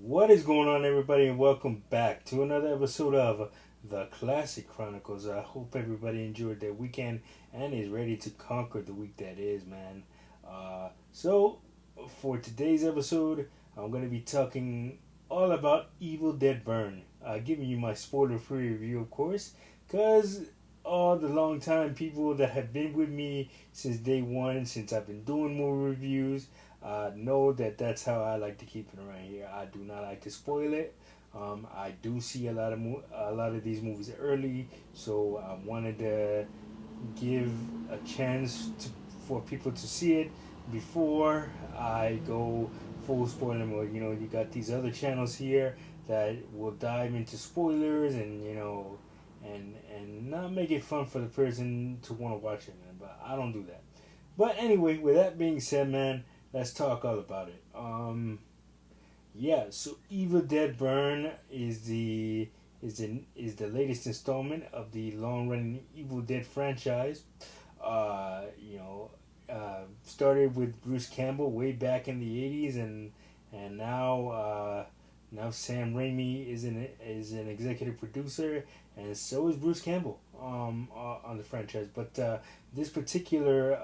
What is going on, everybody, and welcome back to another episode of the Classic Chronicles. I hope everybody enjoyed their weekend and is ready to conquer the week that is, man. So, for today's episode, I'm going to be talking all about Evil Dead Burn, giving you my spoiler free review, of course, because all the long time people that have been with me since day one, since I've been doing movie reviews, know that that's how I like to keep it around here. I do not like to spoil it. I do see a lot of these movies early, so I wanted to give a chance for people to see it before I go full spoiler mode. You know, you got these other channels here that will dive into spoilers and and not make it fun for the person to want to watch it, man. But I don't do that. But anyway, with that being said, man, let's talk all about it. Yeah, so Evil Dead Burn is the latest installment of the long running Evil Dead franchise. Started with Bruce Campbell way back in the '80s, and now Sam Raimi is an executive producer, and so is Bruce Campbell on the franchise. But this particular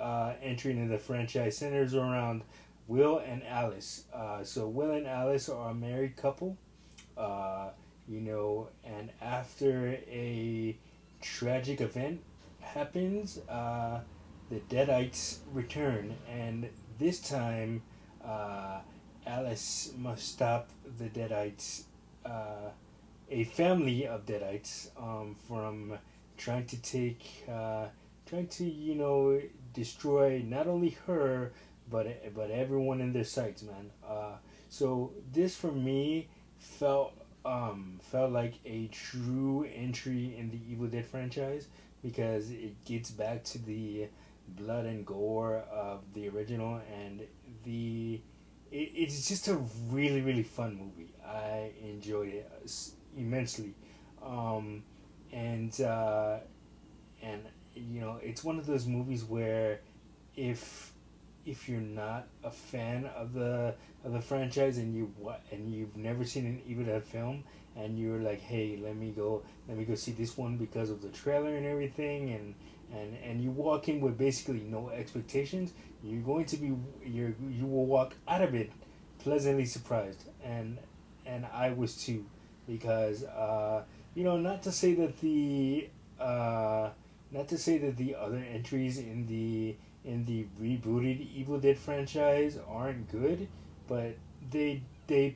entry into the franchise centers around Will and Alice. So Will and Alice are a married couple, and after a tragic event happens, the Deadites return, and this time, uh, Alice must stop the Deadites, a family of Deadites, from trying to trying to destroy not only her but everyone in their sights, man. So this for me felt felt like a true entry in the Evil Dead franchise because it gets back to the blood and gore of the original, and it's just a really fun movie. I enjoyed it immensely, um, and and it's one of those movies where if if you're not a fan of the franchise and you've never seen an Evil Dead film and you're like, hey, let me go see this one because of the trailer and everything, and you walk in with basically no expectations, you will walk out of it pleasantly surprised, and I was too, because not to say that uh, the other entries in the rebooted Evil Dead franchise aren't good, but they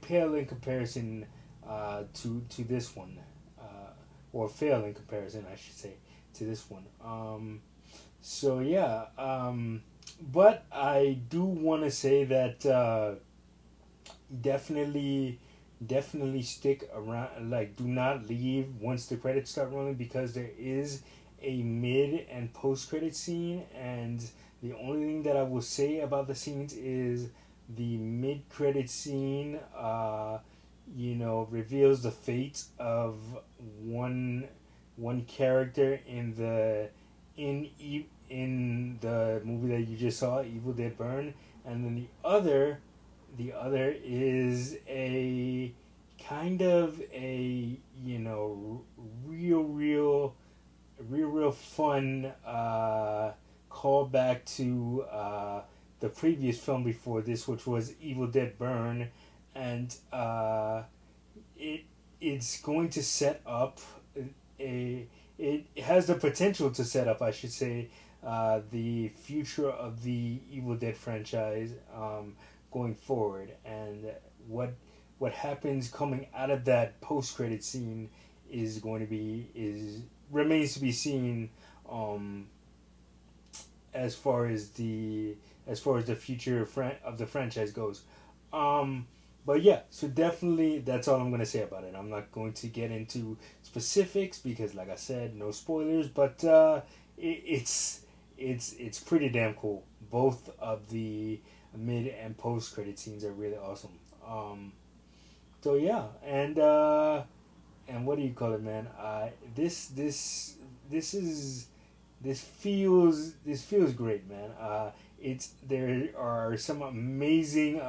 pale in comparison to this one, or fail in comparison, I should say, to this one. So yeah, but I do want to say that definitely definitely stick around, like do not leave once the credits start rolling, because there is a mid and post credit scene, and the only thing that I will say about the scenes is the mid credit scene reveals the fate of one one character in the movie that you just saw, Evil Dead Burn, and then the other is a kind of a real fun callback to the previous film before this, which was Evil Dead Burn, and it it's going to set up a it has the potential to set up, I should say, the future of the Evil Dead franchise, going forward, and what happens coming out of that post credit scene is going to be is remains to be seen, um, as far as the future of the franchise goes. Um, but yeah, so definitely that's all I'm gonna say about it. I'm not going to get into specifics because, like I said, no spoilers. But it's it's pretty damn cool. Both of the mid and post credit scenes are really awesome. So yeah, and what do you call it, man? This is this feels great, man. It's there are some amazing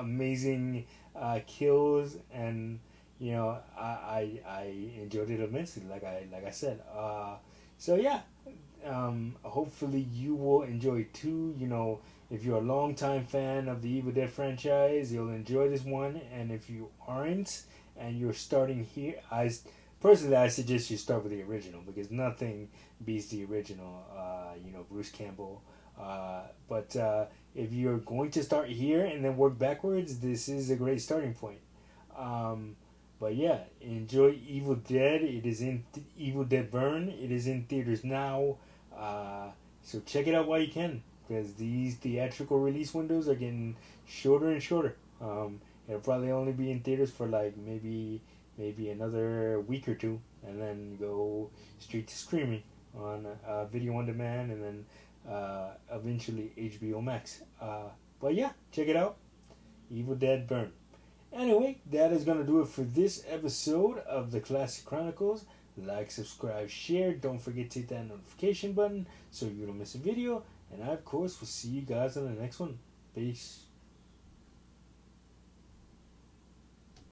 kills, and I enjoyed it immensely. Like I said. So yeah, hopefully you will enjoy it too. If you're a longtime fan of the Evil Dead franchise, you'll enjoy this one. And if you aren't, and you're starting here, personally I suggest you start with the original because nothing beats the original. Bruce Campbell. But if you're going to start here and then work backwards, this is a great starting point. Um, but yeah, enjoy Evil Dead. It is in Evil Dead Burn. It is in theaters now. Uh, so check it out while you can, because these theatrical release windows are getting shorter and shorter. It'll probably only be in theaters for like maybe another week or two, and then go straight to streaming on video on demand, and then eventually HBO Max. But yeah, check it out. Evil Dead Burn. Anyway, that is going to do it for this episode of the Classic Chronicles. Like, subscribe, share. Don't forget to hit that notification button so you don't miss a video. And I, of course, will see you guys on the next one. Peace.